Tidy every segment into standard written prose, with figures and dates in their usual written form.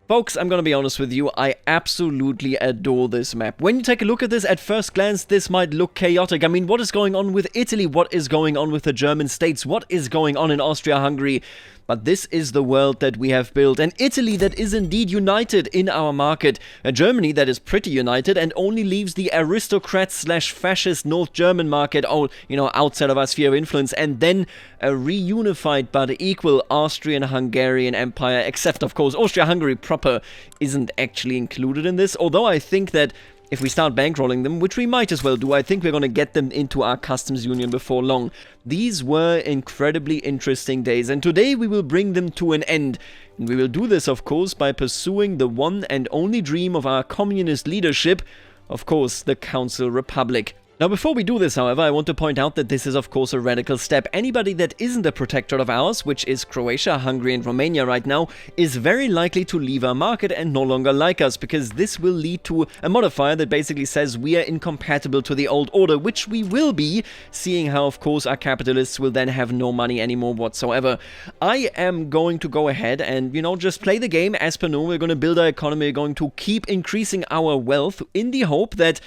Folks, I'm gonna be honest with you, I absolutely adore this map. When you take a look at this, at first glance, this might look chaotic. I mean, what is going on with Italy? What is going on with the German states? What is going on in Austria-Hungary? But this is the world that we have built. An Italy that is indeed united in our market. A Germany that is pretty united and only leaves the aristocrat/fascist North German market, outside of our sphere of influence. And then a reunified but equal Austrian-Hungarian empire. Except, of course, Austria-Hungary proper isn't actually included in this. Although I think that if we start bankrolling them, which we might as well do, I think we're going to get them into our customs union before long. These were incredibly interesting days, and today we will bring them to an end. And we will do this, of course, by pursuing the one and only dream of our communist leadership, of course, the Council Republic. Now, before we do this, however, I want to point out that this is, of course, a radical step. Anybody that isn't a protectorate of ours, which is Croatia, Hungary, and Romania right now, is very likely to leave our market and no longer like us, because this will lead to a modifier that basically says we are incompatible to the old order, which we will be, seeing how, of course, our capitalists will then have no money anymore whatsoever. I am going to go ahead and, just play the game as per normal. We're going to build our economy, we're going to keep increasing our wealth in the hope that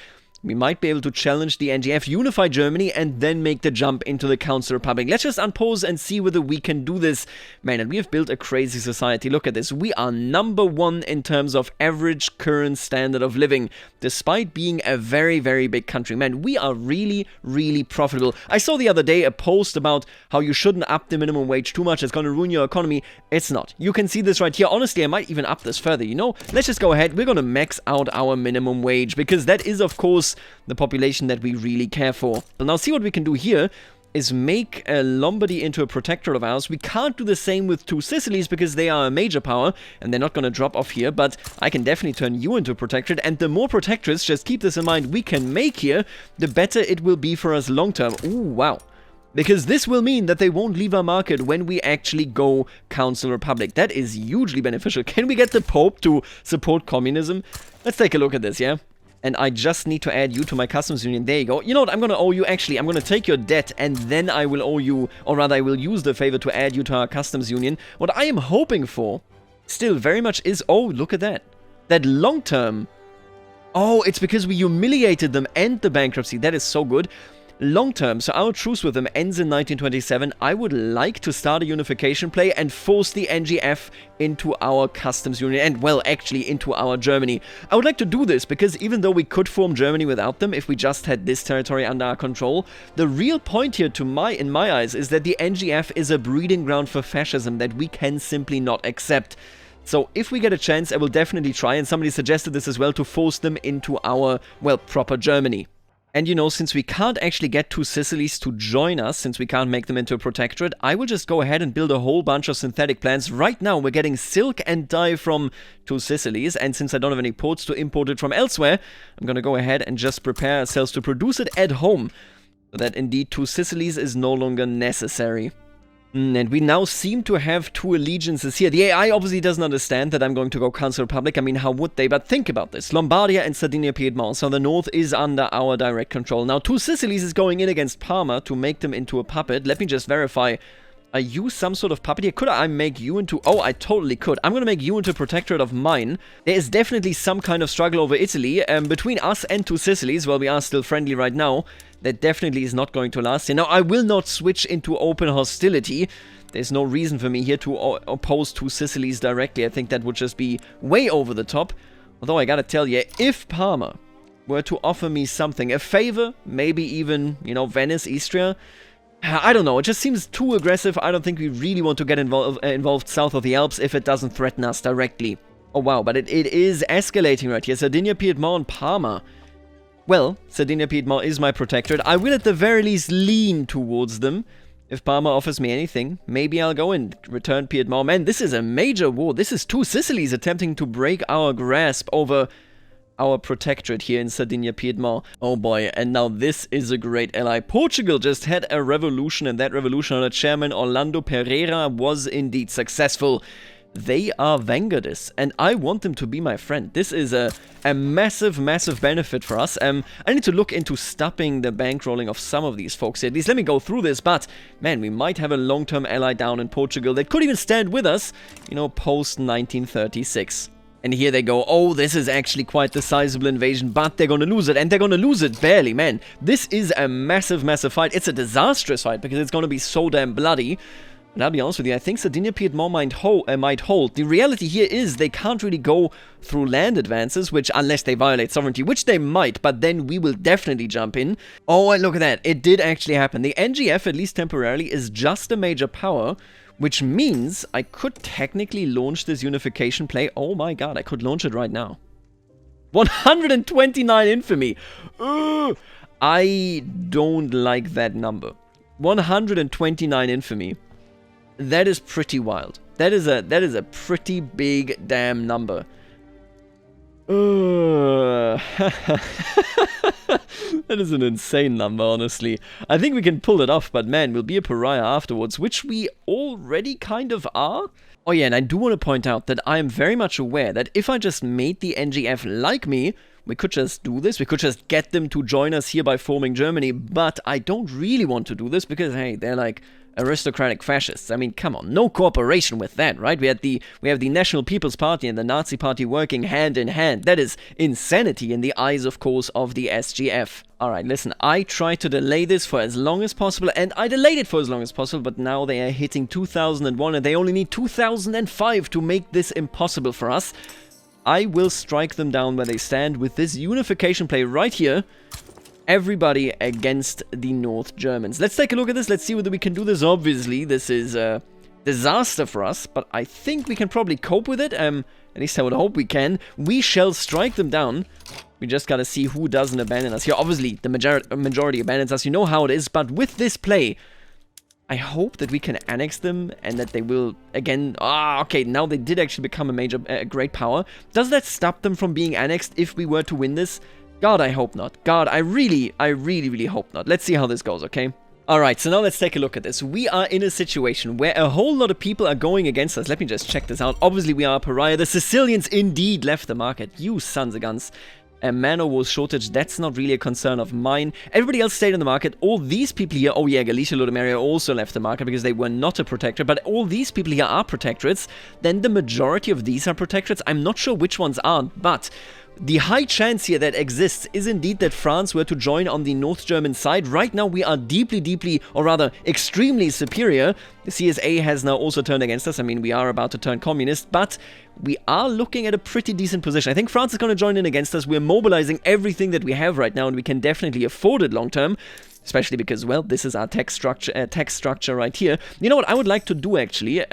we might be able to challenge the NGF, unify Germany, and then make the jump into the Council Republic. Let's just unpause and see whether we can do this. Man, and we have built a crazy society. Look at this. We are #1 in terms of average current standard of living, despite being a very, very big country. Man, we are really, really profitable. I saw the other day a post about how you shouldn't up the minimum wage too much. It's going to ruin your economy. It's not. You can see this right here. Honestly, I might even up this further, Let's just go ahead. We're going to max out our minimum wage, because that is, of course, the population that we really care for. Now, see what we can do here is make Lombardy into a protectorate of ours. We can't do the same with two Sicilies because they are a major power and they're not going to drop off here, but I can definitely turn you into a protectorate, and the more protectorates, just keep this in mind, we can make here, the better it will be for us long term. Ooh, wow. Because this will mean that they won't leave our market when we actually go Council Republic. That is hugely beneficial. Can we get the Pope to support communism? Let's take a look at this, yeah? And I just need to add you to my customs union. There you go. You know what? I'm going to owe you, actually. I'm going to take your debt, and then I will owe you, or rather, I will use the favor to add you to our customs union. What I am hoping for, still very much is, oh, look at that. That long term. Oh, it's because we humiliated them and the bankruptcy. That is so good. Long term, so our truce with them ends in 1927. I would like to start a unification play and force the NGF into our customs union and, well, actually into our Germany. I would like to do this because even though we could form Germany without them if we just had this territory under our control, the real point here in my eyes is that the NGF is a breeding ground for fascism that we can simply not accept. So if we get a chance, I will definitely try, and somebody suggested this as well, to force them into our, well, proper Germany. And since we can't actually get two Sicilies to join us, since we can't make them into a protectorate, I will just go ahead and build a whole bunch of synthetic plants. Right now, we're getting silk and dye from two Sicilies, and since I don't have any ports to import it from elsewhere, I'm gonna go ahead and just prepare ourselves to produce it at home, so that indeed two Sicilies is no longer necessary. And we now seem to have two allegiances here. The AI obviously doesn't understand that I'm going to go Council Republic. I mean, how would they? But think about this. Lombardia and Sardinia-Piedmont. So the north is under our direct control. Now, two Sicilies is going in against Parma to make them into a puppet. Let me just verify. Are you some sort of puppet here? Could I make you into... Oh, I totally could. I'm going to make you into a protectorate of mine. There is definitely some kind of struggle over Italy. Between us and two Sicilies, well, we are still friendly right now. That definitely is not going to last. Now, I will not switch into open hostility. There's no reason for me here to oppose two Sicilies directly. I think that would just be way over the top. Although I gotta tell you, if Parma were to offer me something, a favor, maybe even, Venice, Istria, I don't know, it just seems too aggressive. I don't think we really want to get involved south of the Alps if it doesn't threaten us directly. Oh wow, but it is escalating right here. Sardinia, Piedmont, and Parma. Well, Sardinia-Piedmont is my protectorate. I will at the very least lean towards them. If Parma offers me anything, maybe I'll go and return Piedmont. Man, this is a major war. This is two Sicilies attempting to break our grasp over our protectorate here in Sardinia-Piedmont. Oh boy, and now this is a great ally. Portugal just had a revolution, and that revolution under chairman Orlando Pereira was indeed successful. They are vanguardists, and I want them to be my friend. This is a massive, massive benefit for us. I need to look into stopping the bankrolling of some of these folks here. At least let me go through this, but, man, we might have a long-term ally down in Portugal that could even stand with us, post-1936. And here they go, oh, this is actually quite the sizable invasion, but they're going to lose it, and they're going to lose it barely, man. This is a massive, massive fight. It's a disastrous fight, because it's going to be so damn bloody. And I'll be honest with you, I think Sardinia Piedmont might hold. The reality here is they can't really go through land advances, which, unless they violate sovereignty, which they might, but then we will definitely jump in. Oh, and look at that. It did actually happen. The NGF, at least temporarily, is just a major power, which means I could technically launch this unification play. Oh my god, I could launch it right now. 129 infamy. Ugh. I don't like that number. 129 infamy. That is pretty wild. That is a pretty big damn number. That is an insane number, honestly. I think we can pull it off, but man, we'll be a pariah afterwards, which we already kind of are. Oh yeah, and I do want to point out that I am very much aware that if I just made the NGF like me, we could just do this. We could just get them to join us here by forming Germany, but I don't really want to do this because, hey, they're like aristocratic fascists. I mean, come on, no cooperation with that, right? We have the National People's Party and the Nazi Party working hand in hand. That is insanity in the eyes, of course, of the SGF. Alright, listen, I tried to delay this for as long as possible, and I delayed it for as long as possible, but now they are hitting 2001, and they only need 2005 to make this impossible for us. I will strike them down where they stand with this unification play right here. Everybody against the North Germans. Let's take a look at this. Let's see whether we can do this. Obviously, this is a disaster for us, but I think we can probably cope with it. At least I would hope we can. We shall strike them down. We just gotta see who doesn't abandon us here. Obviously, the majority abandons us. You know how it is, but with this play, I hope that we can annex them and that they will, again... okay, now they did actually become a great power. Does that stop them from being annexed if we were to win this? God, I hope not. God, I really hope not. Let's see how this goes, okay? Alright, so now let's take a look at this. We are in a situation where a whole lot of people are going against us. Let me just check this out. Obviously, we are a pariah. The Sicilians indeed left the market. You sons of guns. A man o' war shortage, that's not really a concern of mine. Everybody else stayed in the market. All these people here, oh yeah, Galicia, Lodomeria also left the market because they were not a protectorate, but all these people here are protectorates. Then the majority of these are protectorates. I'm not sure which ones aren't, but the high chance here that exists is indeed that France were to join on the North German side. Right now we are deeply, or rather extremely superior. The CSA has now also turned against us. I mean, we are about to turn communist, but we are looking at a pretty decent position. I think France is going to join in against us. We're mobilizing everything that we have right now, and we can definitely afford it long term. Especially because, well, this is our text structure right here. You know what I would like to do, actually?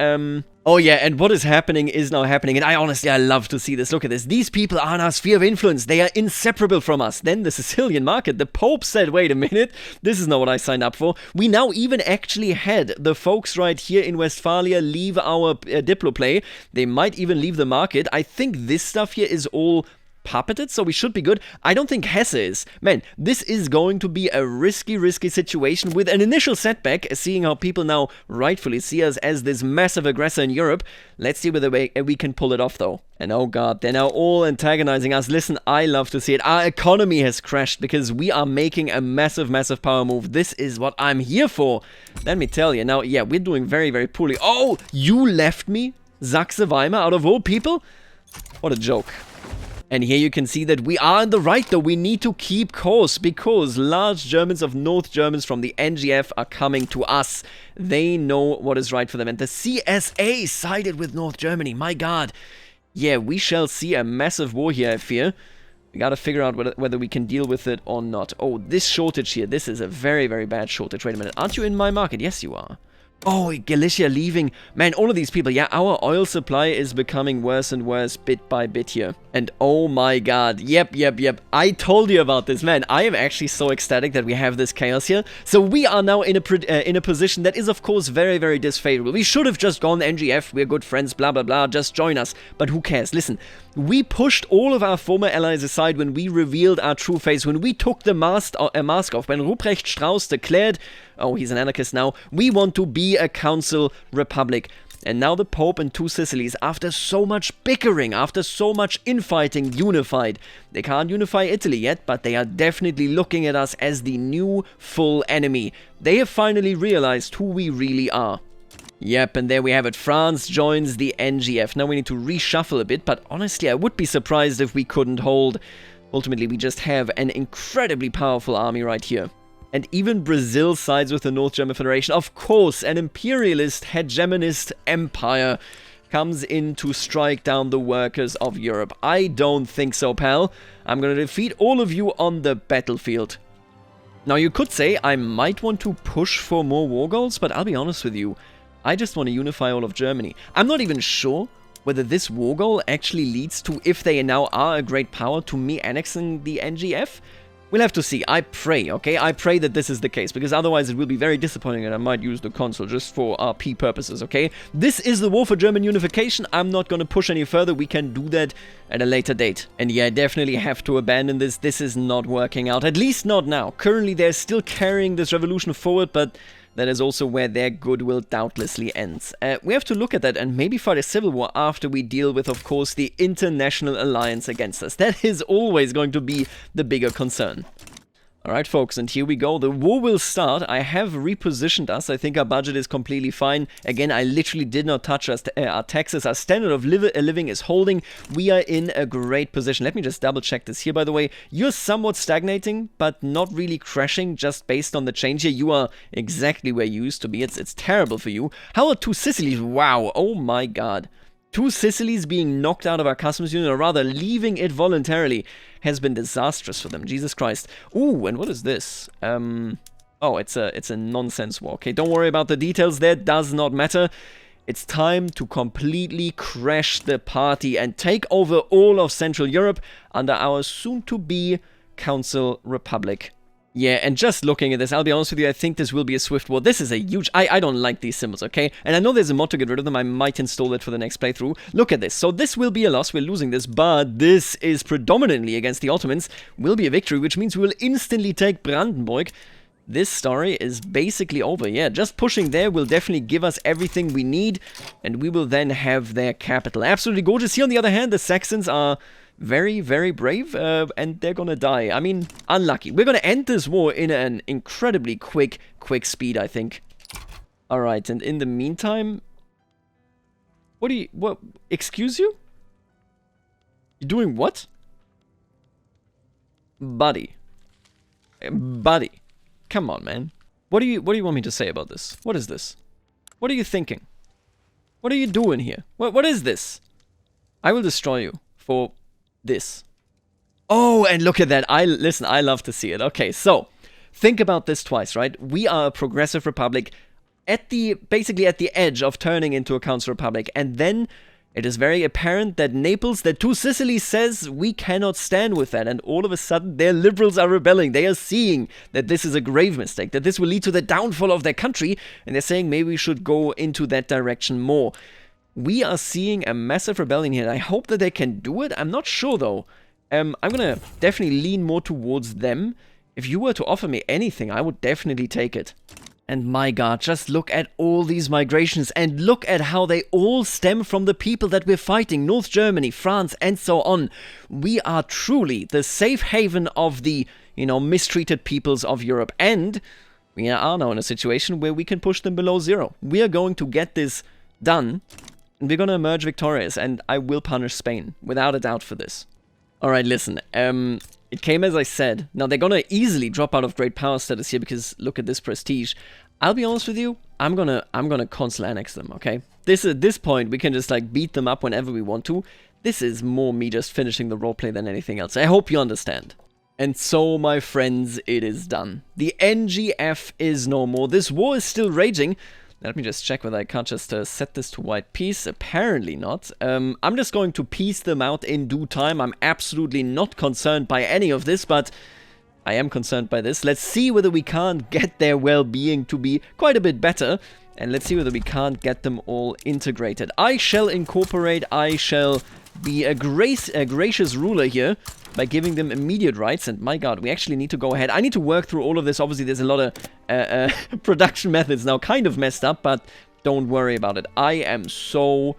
Oh yeah, and what is happening is now happening, and I love to see this. Look at this. These people are in our sphere of influence. They are inseparable from us. Then the Sicilian market, the Pope said, wait a minute, this is not what I signed up for. We now even actually had the folks right here in Westphalia leave our Diplo play. They might even leave the market. I think this stuff here is all puppeted, so we should be good. I don't think Hesse is. Man, this is going to be a risky situation with an initial setback, seeing how people now rightfully see us as this massive aggressor in Europe. Let's see whether we can pull it off, though. And oh god, they're now all antagonizing us. Listen, I love to see it. Our economy has crashed because we are making a massive power move. This is what I'm here for. Let me tell you. Now, yeah, we're doing very poorly. Oh, you left me? Saxe-Weimar, out of all people? What a joke. And here you can see that we are in the right, though. We need to keep course because large Germans of North Germans from the NGF are coming to us. They know what is right for them. And the CSA sided with North Germany. My god. Yeah, we shall see a massive war here, I fear. We gotta figure out whether we can deal with it or not. Oh, this shortage here. This is a very bad shortage. Wait a minute. Aren't you in my market? Yes, you are. Oh, Galicia leaving. Man, all of these people. Yeah, our oil supply is becoming worse and worse bit by bit here. And oh my god. Yep. I told you about this, man. I am actually so ecstatic that we have this chaos here. So we are now in a position that is, of course, very disfavorable. We should have just gone NGF. We're good friends, blah, blah. Just join us. But who cares? Listen, we pushed all of our former allies aside when we revealed our true face, when we took the mask off, when Ruprecht Strauss declared, oh, he's an anarchist now, we want to be a council republic. And now the Pope and two Sicilies, after so much bickering, after so much infighting, unified. They can't unify Italy yet, but they are definitely looking at us as the new full enemy. They have finally realized who we really are. Yep, and there we have it. France joins the NGF. Now we need to reshuffle a bit, but honestly, I would be surprised if we couldn't hold. Ultimately, we just have an incredibly powerful army right here. And even Brazil sides with the North German Federation. Of course, an imperialist, hegemonist empire comes in to strike down the workers of Europe. I don't think so, pal. I'm gonna defeat all of you on the battlefield. Now, you could say I might want to push for more war goals, but I'll be honest with you. I just want to unify all of Germany. I'm not even sure whether this war goal actually leads to, if they now are a great power, to me annexing the NGF. We'll have to see. I pray, okay? I pray that this is the case, because otherwise it will be very disappointing and I might use the console just for RP purposes, okay? This is the war for German unification. I'm not going to push any further. We can do that at a later date. And yeah, I definitely have to abandon this. This is not working out. At least not now. Currently, they're still carrying this revolution forward, but that is also where their goodwill doubtlessly ends. We have to look at that and maybe fight a civil war after we deal with, of course, the international alliance against us. That is always going to be the bigger concern. Alright, folks, and here we go. The war will start. I have repositioned us. I think our budget is completely fine. Again, I literally did not touch our taxes. Our standard of living is holding. We are in a great position. Let me just double check this here, by the way. You're somewhat stagnating, but not really crashing just based on the change here. You are exactly where you used to be. It's terrible for you. How are 2 Sicilies? Wow. Oh my god. 2 Sicilies being knocked out of our customs union, or rather leaving it voluntarily, has been disastrous for them. Jesus Christ. Ooh, and what is this? Oh, it's a nonsense war. Okay, don't worry about the details there. Does not matter. It's time to completely crash the party and take over all of Central Europe under our soon-to-be Council Republic. Yeah, and just looking at this, I'll be honest with you, I think this will be a swift war. This is a huge... I don't like these symbols, okay? And I know there's a mod to get rid of them. I might install it for the next playthrough. Look at this. So this will be a loss. We're losing this, but this is predominantly against the Ottomans. Will be a victory, which means we will instantly take Brandenburg. This story is basically over. Yeah, just pushing there will definitely give us everything we need, and we will then have their capital. Absolutely gorgeous. Here, on the other hand, the Saxons are very, very brave, and they're gonna die. I mean, unlucky. We're gonna end this war in an incredibly quick speed, I think. Alright, and in the meantime... What? Excuse you? You're doing what? Buddy. Buddy. Come on, man. What do you want me to say about this? What is this? What are you thinking? What are you doing here? What is this? I will destroy you for... this. Oh, and look at that. Listen, I love to see it. Okay, so think about this twice, right? We are a progressive republic basically at the edge of turning into a council republic, and then it is very apparent that Naples, that 2 Sicily says we cannot stand with that, and all of a sudden their liberals are rebelling. They are seeing that this is a grave mistake, that this will lead to the downfall of their country, and they're saying maybe we should go into that direction more. We are seeing a massive rebellion here, and I hope that they can do it. I'm not sure, though. I'm gonna definitely lean more towards them. If you were to offer me anything, I would definitely take it. And my god, just look at all these migrations, and look at how they all stem from the people that we're fighting. North Germany, France, and so on. We are truly the safe haven of the, mistreated peoples of Europe. And we are now in a situation where we can push them below 0. We are going to get this done. And we're gonna emerge victorious, and I will punish Spain, without a doubt, for this. Alright, listen, it came as I said. Now, they're gonna easily drop out of great power status here, because look at this prestige. I'll be honest with you, I'm gonna consul annex them, okay? At this point, we can just, beat them up whenever we want to. This is more me just finishing the roleplay than anything else. I hope you understand. And so, my friends, it is done. The NGF is no more. This war is still raging. Let me just check whether I can't just set this to white peace. Apparently not. I'm just going to peace them out in due time. I'm absolutely not concerned by any of this, but I am concerned by this. Let's see whether we can't get their well-being to be quite a bit better. And let's see whether we can't get them all integrated. I shall incorporate. I shall be a gracious ruler here by giving them immediate rights. And my god, we actually need to go ahead. I need to work through all of this. Obviously, there's a lot of production methods now kind of messed up, but don't worry about it. I am so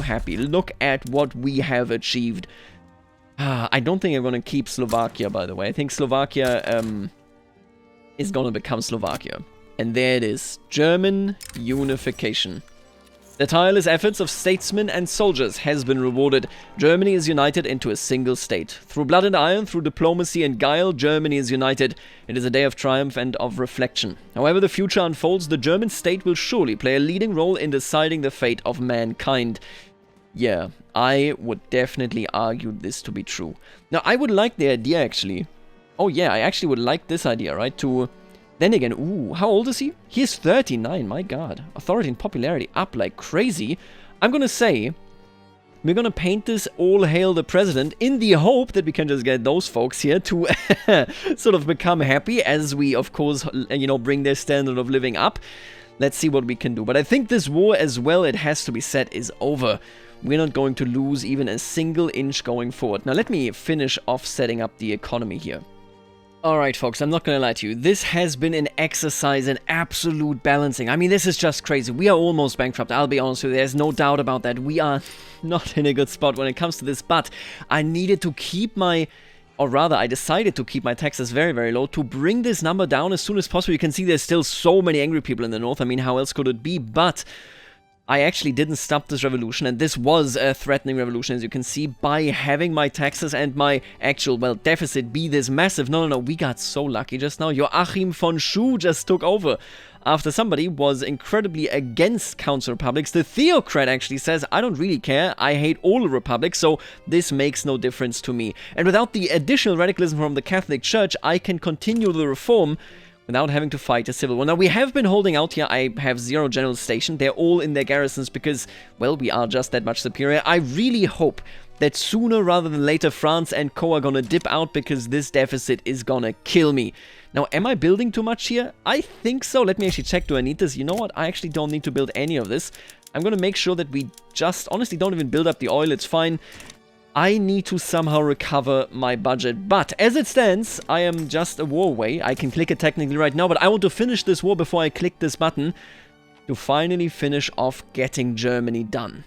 happy. Look at what we have achieved. I don't think I'm going to keep Slovakia, by the way. I think Slovakia is going to become Slovakia. And there it is. German unification. The tireless efforts of statesmen and soldiers has been rewarded. Germany is united into a single state. Through blood and iron, through diplomacy and guile, Germany is united. It is a day of triumph and of reflection. However the future unfolds, the German state will surely play a leading role in deciding the fate of mankind. Yeah, I would definitely argue this to be true. Now, I would like the idea, actually. Oh yeah, I actually would like this idea, right? To... Then again, ooh, how old is he? He is 39, my god. Authority and popularity up like crazy. I'm gonna say, we're gonna paint this all hail the president in the hope that we can just get those folks here to sort of become happy as we, of course, you know, bring their standard of living up. Let's see what we can do. But I think this war as well, it has to be said, is over. We're not going to lose even a single inch going forward. Now let me finish off setting up the economy here. Alright folks, I'm not gonna lie to you, this has been an exercise in absolute balancing. I mean, this is just crazy. We are almost bankrupt, I'll be honest with you, there's no doubt about that. We are not in a good spot when it comes to this, but I needed to keep my... Or rather, I decided to keep my taxes very, very low to bring this number down as soon as possible. You can see there's still so many angry people in the north, I mean, how else could it be? But I actually didn't stop this revolution, and this was a threatening revolution, as you can see, by having my taxes and my actual, well, deficit be this massive. No, we got so lucky just now. Joachim von Schuh just took over after somebody was incredibly against council republics. The theocrat actually says, I don't really care, I hate all republics, so this makes no difference to me. And without the additional radicalism from the Catholic Church, I can continue the reform without having to fight a civil war. Now, we have been holding out here. I have 0 generals stationed. They're all in their garrisons because, well, we are just that much superior. I really hope that sooner rather than later, France and Co. are gonna dip out because this deficit is gonna kill me. Now, am I building too much here? I think so. Let me actually check. Do I need this? You know what? I actually don't need to build any of this. I'm gonna make sure that we just, honestly, don't even build up the oil. It's fine. I need to somehow recover my budget, but as it stands, I am just a war away. I can click it technically right now, but I want to finish this war before I click this button to finally finish off getting Germany done.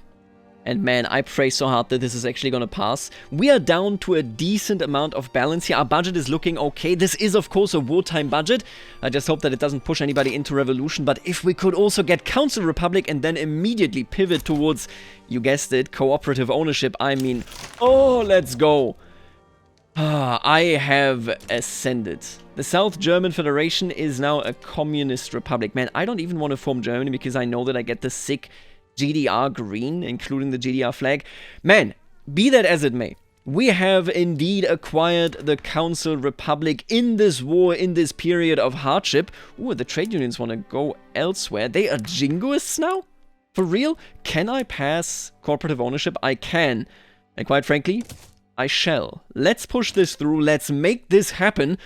And man, I pray so hard that this is actually going to pass. We are down to a decent amount of balance here. Our budget is looking okay. This is, of course, a wartime budget. I just hope that it doesn't push anybody into revolution. But if we could also get Council Republic and then immediately pivot towards, you guessed it, cooperative ownership, I mean, oh, let's go. I have ascended. The South German Federation is now a communist republic. Man, I don't even want to form Germany because I know that I get the sick GDR green, including the GDR flag. Man, be that as it may, we have indeed acquired the Council Republic in this war, in this period of hardship. Ooh, the trade unions want to go elsewhere. They are jingoists now? For real? Can I pass cooperative ownership? I can. And quite frankly, I shall. Let's push this through. Let's make this happen.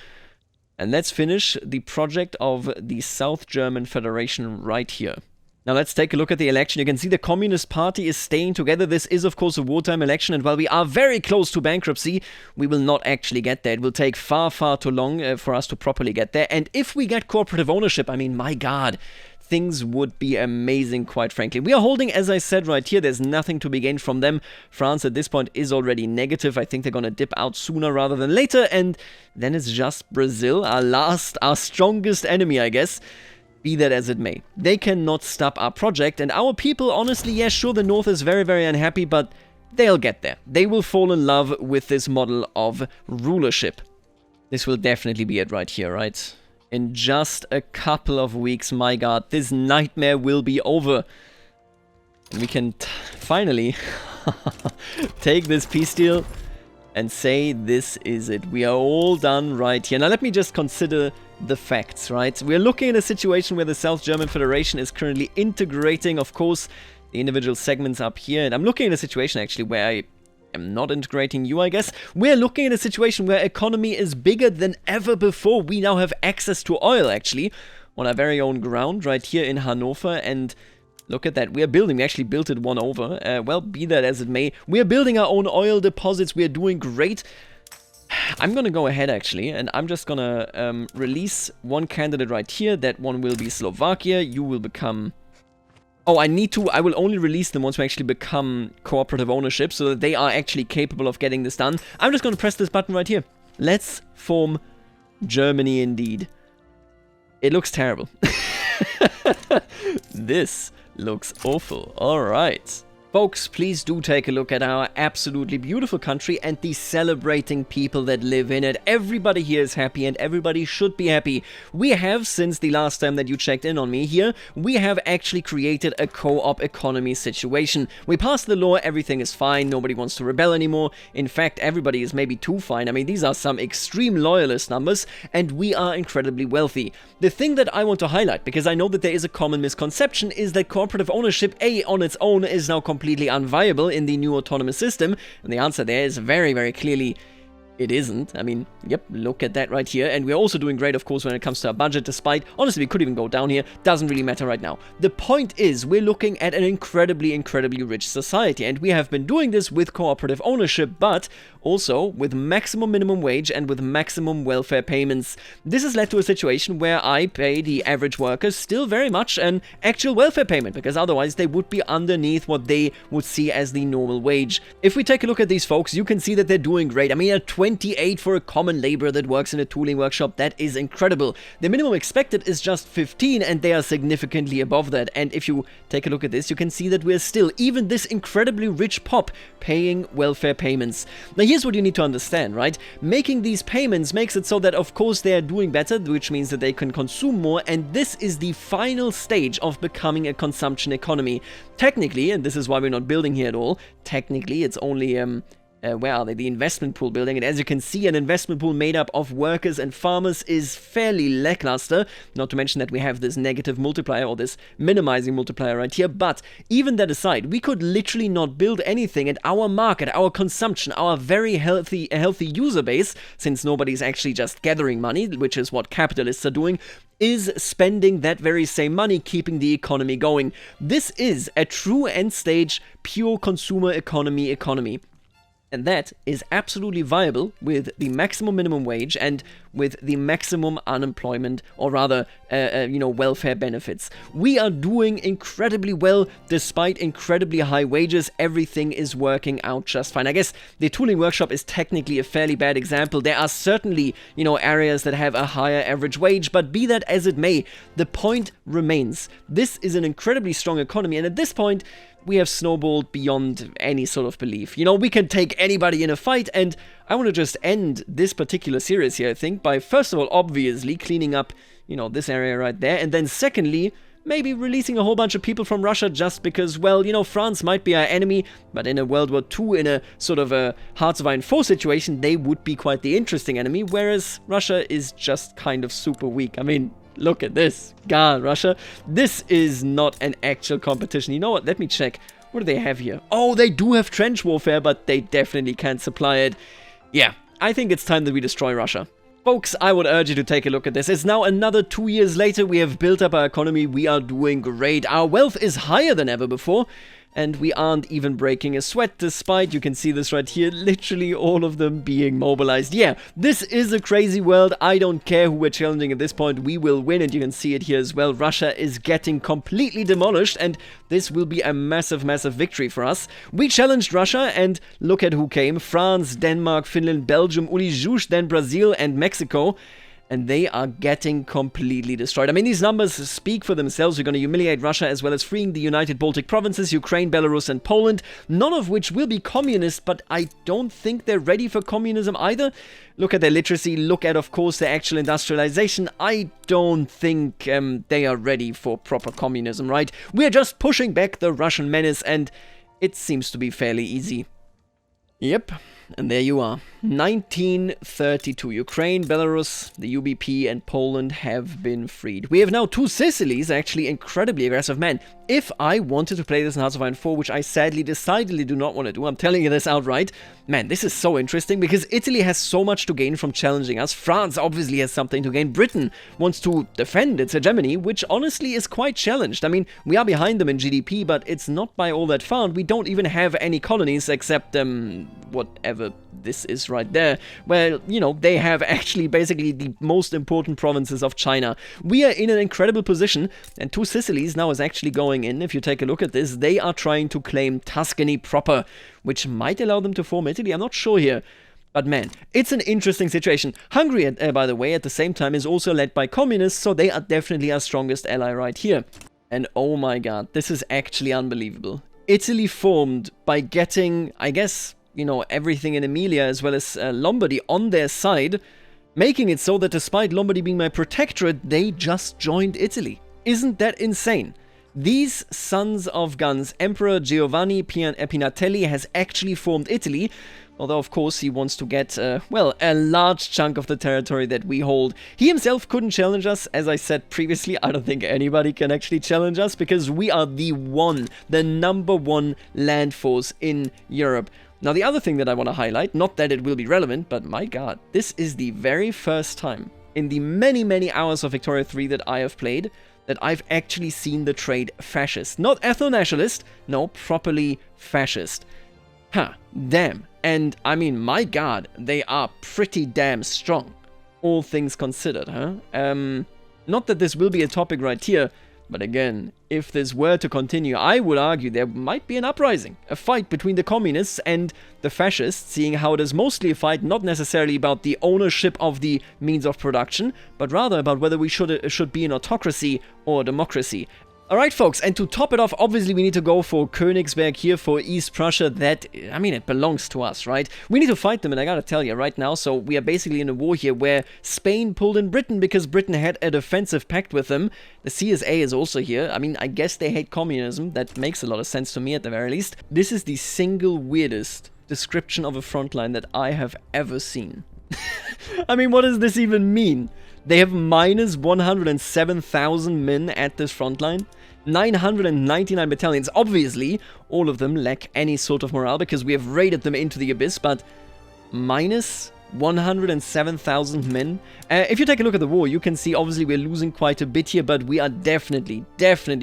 And let's finish the project of the South German Federation right here. Now let's take a look at the election. You can see the Communist Party is staying together. This is, of course, a wartime election, and while we are very close to bankruptcy, we will not actually get there. It will take far, far too long for us to properly get there. And if we get cooperative ownership, I mean, my god, things would be amazing, quite frankly. We are holding, as I said right here, there's nothing to be gained from them. France at this point is already negative. I think they're going to dip out sooner rather than later, and then it's just Brazil, our strongest enemy, I guess. Be that as it may. They cannot stop our project, and our people, honestly, yeah, sure, the North is very, very unhappy, but they'll get there. They will fall in love with this model of rulership. This will definitely be it right here, right? In just a couple of weeks, my god, this nightmare will be over. And we can finally take this peace deal and say this is it. We are all done right here. Now let me just consider the facts, right? We're looking at a situation where the South German Federation is currently integrating, of course, the individual segments up here. And I'm looking at a situation actually where I am not integrating you, I guess. We're looking at a situation where economy is bigger than ever before. We now have access to oil, actually, on our very own ground right here in Hanover. And look at that. We are building. We actually built it one over. Well, be that as it may. We are building our own oil deposits. We are doing great. I'm going to go ahead, actually, and I'm just going to release one candidate right here. That one will be Slovakia. You will become... Oh, I will only release them once we actually become cooperative ownership, so that they are actually capable of getting this done. I'm just going to press this button right here. Let's form Germany indeed. It looks terrible. This Looks awful. Alright. Folks, please do take a look at our absolutely beautiful country and the celebrating people that live in it. Everybody here is happy and everybody should be happy. We have, since the last time that you checked in on me here, we have actually created a co-op economy situation. We passed the law, everything is fine, nobody wants to rebel anymore. In fact, everybody is maybe too fine. I mean, these are some extreme loyalist numbers and we are incredibly wealthy. The thing that I want to highlight, because I know that there is a common misconception, is that cooperative ownership, on its own, is now completely unviable in the new autonomous system, and the answer there is very, very clearly it isn't. I mean, yep, look at that right here. And we're also doing great, of course, when it comes to our budget, despite, honestly, we could even go down here. Doesn't really matter right now. The point is, we're looking at an incredibly, incredibly rich society. And we have been doing this with cooperative ownership, but also with maximum minimum wage and with maximum welfare payments. This has led to a situation where I pay the average worker still very much an actual welfare payment, because otherwise they would be underneath what they would see as the normal wage. If we take a look at these folks, you can see that they're doing great. I mean, a 28 for a common laborer that works in a tooling workshop, that is incredible. The minimum expected is just 15 and they are significantly above that. And if you take a look at this, you can see that we're still, even this incredibly rich pop, paying welfare payments. Now here's what you need to understand, right? Making these payments makes it so that of course they are doing better, which means that they can consume more, and this is the final stage of becoming a consumption economy. Technically, and this is why we're not building here at all, technically it's only where are they? The investment pool building. And as you can see, an investment pool made up of workers and farmers is fairly lackluster. Not to mention that we have this negative multiplier, or this minimizing multiplier right here. But even that aside, we could literally not build anything, and our market, our consumption, our very healthy user base, since nobody's actually just gathering money, which is what capitalists are doing, is spending that very same money, keeping the economy going. This is a true end stage, pure consumer economy. And that is absolutely viable with the maximum minimum wage and with the maximum unemployment, or rather, welfare benefits. We are doing incredibly well despite incredibly high wages. Everything is working out just fine. I guess the tooling workshop is technically a fairly bad example. There are certainly, areas that have a higher average wage, but be that as it may, the point remains. This is an incredibly strong economy, and at this point, we have snowballed beyond any sort of belief. We can take anybody in a fight, and I want to just end this particular series here, I think, by first of all, obviously, cleaning up, this area right there, and then secondly, maybe releasing a whole bunch of people from Russia just because, well, France might be our enemy, but in a World War II, in a sort of a Hearts of Iron 4 situation, they would be quite the interesting enemy, whereas Russia is just kind of super weak. I mean, look at this. God, Russia. This is not an actual competition. You know what? Let me check. What do they have here? Oh, they do have trench warfare, but they definitely can't supply it. Yeah, I think it's time that we destroy Russia. Folks, I would urge you to take a look at this. It's now another 2 years later. We have built up our economy. We are doing great. Our wealth is higher than ever before. And we aren't even breaking a sweat, despite, you can see this right here, literally all of them being mobilized. Yeah, this is a crazy world. I don't care who we're challenging at this point. We will win, and you can see it here as well. Russia is getting completely demolished, and this will be a massive, massive victory for us. We challenged Russia, and look at who came. France, Denmark, Finland, Belgium, Uli Juche, then Brazil and Mexico. And they are getting completely destroyed. I mean, these numbers speak for themselves. We're going to humiliate Russia as well as freeing the United Baltic Provinces, Ukraine, Belarus, and Poland, none of which will be communist, but I don't think they're ready for communism either. Look at their literacy, look at, of course, their actual industrialization. I don't think they are ready for proper communism, right? We're just pushing back the Russian menace, and it seems to be fairly easy. Yep. And there you are. 1932. Ukraine, Belarus, the UBP, and Poland have been freed. We have now 2 Sicilies, actually incredibly aggressive. Man, if I wanted to play this in Hearts of Iron 4, which I sadly, decidedly do not want to do, I'm telling you this outright, man, this is so interesting because Italy has so much to gain from challenging us. France obviously has something to gain. Britain wants to defend its hegemony, which honestly is quite challenged. I mean, we are behind them in GDP, but it's not by all that far. We don't even have any colonies except, whatever this is right there. Well, they have actually basically the most important provinces of China. We are in an incredible position, and 2 Sicilies now is actually going in. If you take a look at this, they are trying to claim Tuscany proper, which might allow them to form Italy. I'm not sure here. But man, it's an interesting situation. Hungary, by the way, at the same time is also led by communists, so they are definitely our strongest ally right here. And oh my god, this is actually unbelievable. Italy formed by getting, I guess, you know, everything in Emilia as well as Lombardy on their side, making it so that despite Lombardy being my protectorate, they just joined Italy. Isn't that insane? These sons of guns, Emperor Giovanni Pinatelli has actually formed Italy, although of course he wants to get, well, a large chunk of the territory that we hold. He himself couldn't challenge us, as I said previously. I don't think anybody can actually challenge us because we are the number one land force in Europe. Now the other thing that I want to highlight, not that it will be relevant, but my god, this is the very first time in the many hours of Victoria 3 that I have played that I've actually seen the trait fascist. Not ethno-nationalist, no, properly fascist. Huh, damn. And I mean, my god, they are pretty damn strong, all things considered, huh? Not that this will be a topic right here, but again, if this were to continue, I would argue there might be an uprising, a fight between the communists and the fascists, seeing how it is mostly a fight not necessarily about the ownership of the means of production, but rather about whether we should be an autocracy or a democracy. Alright folks, and to top it off, obviously we need to go for Königsberg here for East Prussia. That, I mean, it belongs to us, right? We need to fight them, and I gotta tell you right now, so we are basically in a war here where Spain pulled in Britain because Britain had a defensive pact with them. The CSA is also here. I mean, I guess they hate communism. That makes a lot of sense to me at the very least. This is the single weirdest description of a front line that I have ever seen. I mean, what does this even mean? They have minus 107,000 men at this front line. 999 battalions. Obviously, all of them lack any sort of morale because we have raided them into the abyss, but minus 107,000 men. If you take a look at the war, you can see obviously we're losing quite a bit here, but we are definitely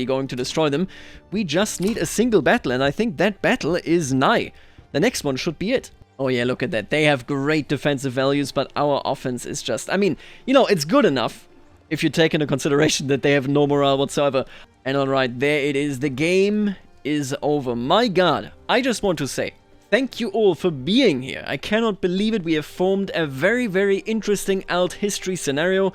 going to destroy them. We just need a single battle, and I think that battle is nigh. The next one should be it. Oh yeah, look at that. They have great defensive values, but our offense is just... I mean, you know, it's good enough if you take into consideration that they have no morale whatsoever. And alright, there it is. The game is over. My god, I just want to say thank you all for being here. I cannot believe it. We have formed a very interesting alt history scenario.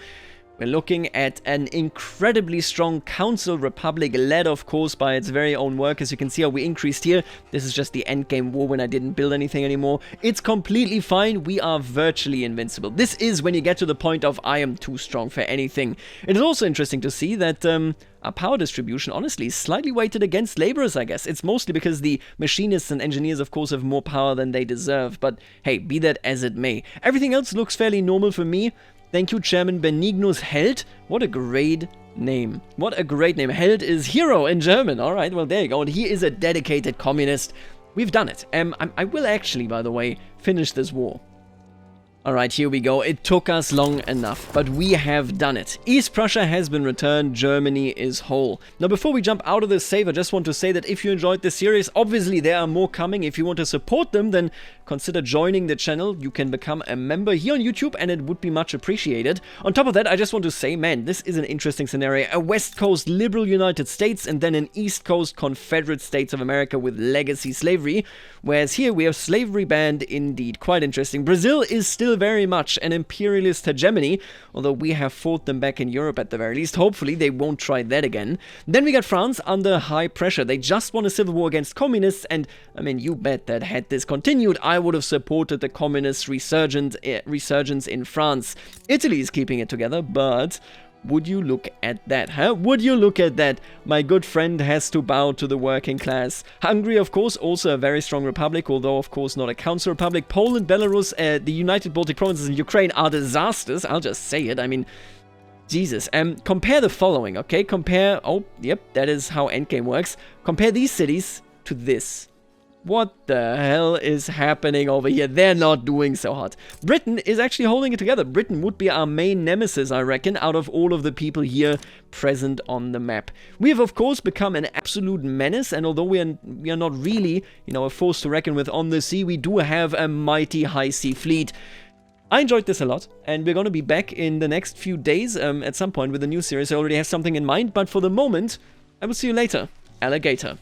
We're looking at an incredibly strong Council Republic, led of course by its very own workers. You can see how we increased here. This is just the endgame war when I didn't build anything anymore. It's completely fine. We are virtually invincible. This is when you get to the point of I am too strong for anything. It is also interesting to see that our power distribution, honestly, is slightly weighted against laborers, I guess. It's mostly because the machinists and engineers, of course, have more power than they deserve. But hey, be that as it may. Everything else looks fairly normal for me. Thank you, Chairman Benignus Held. What a great name. What a great name. Held is hero in German. All right, well, there you go. And he is a dedicated communist. We've done it. I will actually, by the way, finish this war. Alright, here we go. It took us long enough, but we have done it. East Prussia has been returned. Germany is whole. Now, before we jump out of this save, I just want to say that if you enjoyed this series, obviously there are more coming. If you want to support them, then consider joining the channel. You can become a member here on YouTube, and it would be much appreciated. On top of that, I just want to say, man, this is an interesting scenario. A West Coast liberal United States, and then an East Coast Confederate States of America with legacy slavery. Whereas here we have slavery banned indeed. Quite interesting. Brazil is still very much an imperialist hegemony, although we have fought them back in Europe at the very least. Hopefully they won't try that again. Then we got France under high pressure. They just won a civil war against communists, and I mean, you bet that had this continued, I would have supported the communist resurgence in France. Italy is keeping it together, but would you look at that, huh? Would you look at that? My good friend has to bow to the working class. Hungary, of course, also a very strong republic, although, of course, not a council republic. Poland, Belarus, the United Baltic Provinces, and Ukraine are disasters. I'll just say it. I mean, Jesus. Compare the following, okay? Compare... Oh, yep, that is how Endgame works. Compare these cities to this. What the hell is happening over here? They're not doing so hot. Britain is actually holding it together. Britain would be our main nemesis, I reckon, out of all of the people here present on the map. We have, of course, become an absolute menace, and although we are not really, you know, a force to reckon with on the sea, we do have a mighty high sea fleet. I enjoyed this a lot, and we're going to be back in the next few days at some point with a new series. I already have something in mind, but for the moment, I will see you later. Alligator.